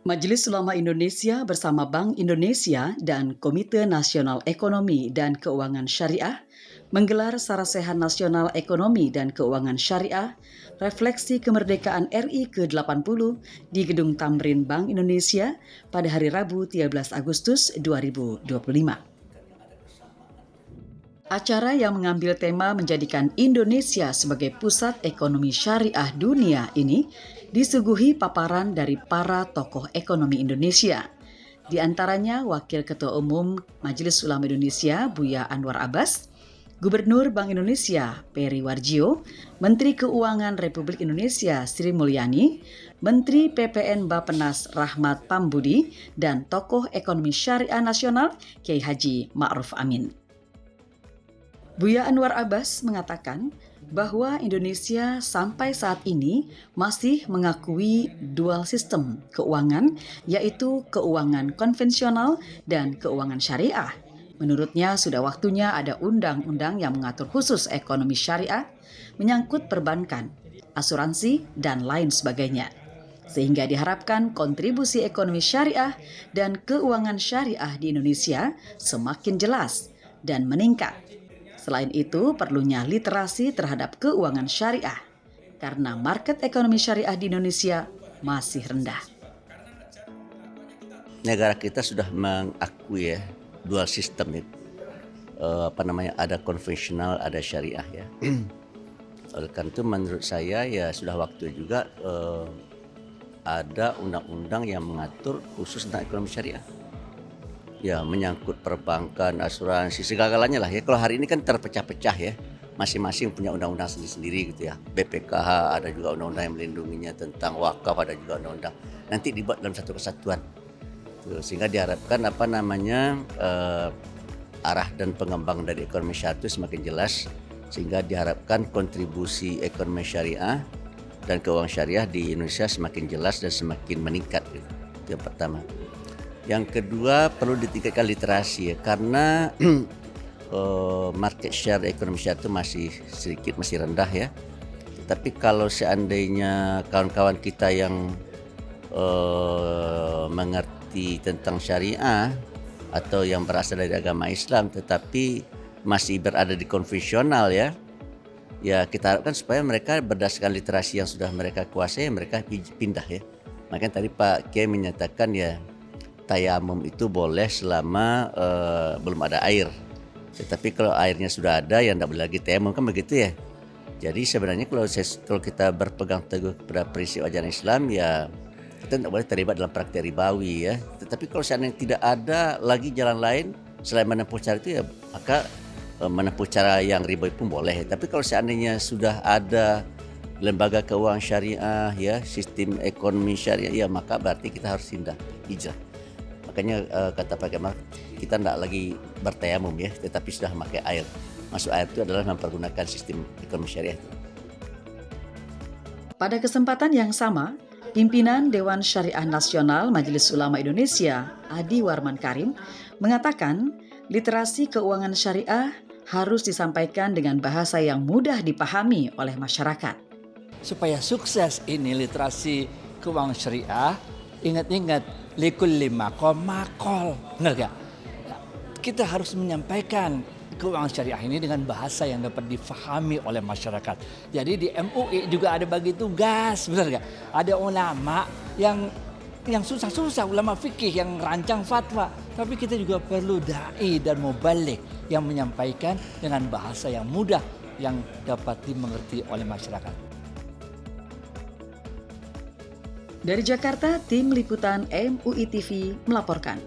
Majelis Ulama Indonesia bersama Bank Indonesia dan Komite Nasional Ekonomi dan Keuangan Syariah menggelar Sarasehan Nasional Ekonomi dan Keuangan Syariah Refleksi Kemerdekaan RI ke-80 di Gedung Tamrin Bank Indonesia pada hari Rabu 13 Agustus 2025. Acara yang mengambil tema menjadikan Indonesia sebagai pusat ekonomi syariah dunia ini disuguhi paparan dari para tokoh ekonomi Indonesia. Di antaranya Wakil Ketua Umum Majelis Ulama Indonesia Buya Anwar Abbas, Gubernur Bank Indonesia Peri Warjio, Menteri Keuangan Republik Indonesia Sri Mulyani, Menteri PPN Bappenas Rahmat Pambudi, dan tokoh ekonomi syariah nasional Kiai Haji Ma'ruf Amin. Buya Anwar Abbas mengatakan bahwa Indonesia sampai saat ini masih mengakui dual sistem keuangan, yaitu keuangan konvensional dan keuangan syariah. Menurutnya sudah waktunya ada undang-undang yang mengatur khusus ekonomi syariah, menyangkut perbankan, asuransi, dan lain sebagainya. Sehingga diharapkan kontribusi ekonomi syariah dan keuangan syariah di Indonesia semakin jelas dan meningkat. Selain itu, perlunya literasi terhadap keuangan syariah, karena market ekonomi syariah di Indonesia masih rendah. Negara kita sudah mengakui dual sistem, ada konvensional, ada syariah ya. Oleh karena itu menurut saya ya sudah waktu juga ada undang-undang yang mengatur khusus tentang ekonomi syariah. Ya, menyangkut perbankan, asuransi, segala-galanya lah ya. Kalau hari ini kan terpecah-pecah ya, masing-masing punya undang-undang sendiri-sendiri gitu ya. BPKH ada juga undang-undang yang melindunginya, tentang wakaf ada juga undang-undang. Nanti dibuat dalam satu kesatuan. Sehingga diharapkan arah dan pengembangan dari ekonomi syariah itu semakin jelas, sehingga diharapkan kontribusi ekonomi syariah dan keuangan syariah di Indonesia semakin jelas dan semakin meningkat gitu. Itu yang pertama. Yang kedua, perlu ditingkatkan literasi ya, karena market share ekonomi syariah itu masih rendah ya. Tapi kalau seandainya kawan-kawan kita yang mengerti tentang syariah atau yang berasal dari agama Islam tetapi masih berada di konvensional ya kita harapkan supaya mereka berdasarkan literasi yang sudah mereka kuasai, mereka pindah ya. Makanya tadi Pak Kiai menyatakan ya, tayamum itu boleh selama belum ada air. Tetapi kalau airnya sudah ada, ya tidak boleh lagi tayamum, kan begitu ya. Jadi sebenarnya kalau kita berpegang teguh kepada prinsip ajaran Islam, ya kita tidak boleh terlibat dalam praktek ribawi ya. Tetapi kalau seandainya tidak ada lagi jalan lain selain menempuh cara itu, ya maka menempuh cara yang ribawi pun boleh. Tapi kalau seandainya sudah ada lembaga keuangan syariah ya, sistem ekonomi syariah, ya maka berarti kita harus hijrah. Makanya kata Pak Kemal, kita tidak lagi bertayamum ya, tetapi sudah memakai air. Masuk air itu adalah mempergunakan sistem ekonomi syariah. Pada kesempatan yang sama, pimpinan Dewan Syariah Nasional Majelis Ulama Indonesia, Adi Warman Karim, mengatakan literasi keuangan syariah harus disampaikan dengan bahasa yang mudah dipahami oleh masyarakat. Supaya sukses ini literasi keuangan syariah, ingat-ingat likulli maqam maqal, benar gak? Kita harus menyampaikan keuangan syariah ini dengan bahasa yang dapat difahami oleh masyarakat. Jadi di MUI juga ada bagi tugas, benar gak? Ada ulama yang susah-susah, ulama fikih yang rancang fatwa. Tapi kita juga perlu da'i dan mubalik yang menyampaikan dengan bahasa yang mudah yang dapat dimengerti oleh masyarakat. Dari Jakarta, tim liputan MUI TV melaporkan.